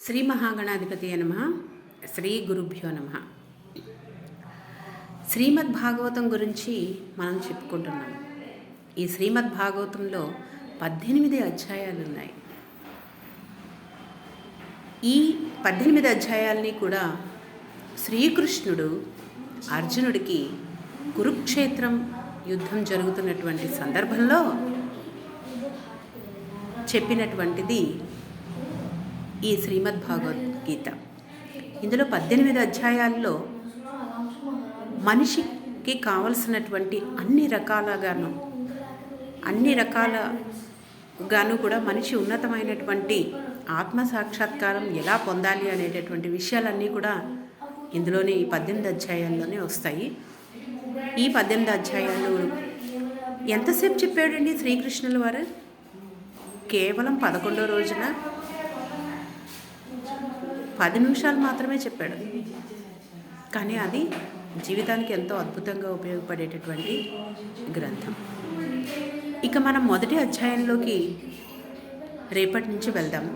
శ్రీ మహాగణాధిపతియే నమః. శ్రీ గురుభ్యో నమః. శ్రీమద్ భాగవతం గురించి మనం చెప్పుకుంటున్నాం. ఈ శ్రీమద్ భాగవతంలో 18 అధ్యాయాలు ఉన్నాయి. ఈ 18 అధ్యాయాల్ని కూడా శ్రీకృష్ణుడు అర్జునుడికి కురుక్షేత్రం యుద్ధం జరుగుతున్నటువంటి సందర్భంలో చెప్పినటువంటిది ఈ శ్రీమద్ భగవద్గీత. ఇందులో 18 అధ్యాయాల్లో మనిషికి కావలసినటువంటి అన్ని రకాలుగాను కూడా మనిషి ఉన్నతమైనటువంటి ఆత్మ సాక్షాత్కారం ఎలా పొందాలి అనేటటువంటి విషయాలన్నీ కూడా ఇందులోనే ఈ 18 అధ్యాయాల్లోనే వస్తాయి. ఈ 18 అధ్యాయాలు ఎంతసేపు చెప్పాడండి శ్రీకృష్ణుల వారు? కేవలం 11వ రోజున 10 నిమిషాలు మాత్రమే చెప్పాడు. కానీ అది జీవితానికి ఎంతో అద్భుతంగా ఉపయోగపడేటటువంటి గ్రంథం. ఇక మనం మొదటి అధ్యాయంలోకి రేపటి నుంచి వెళ్దాము.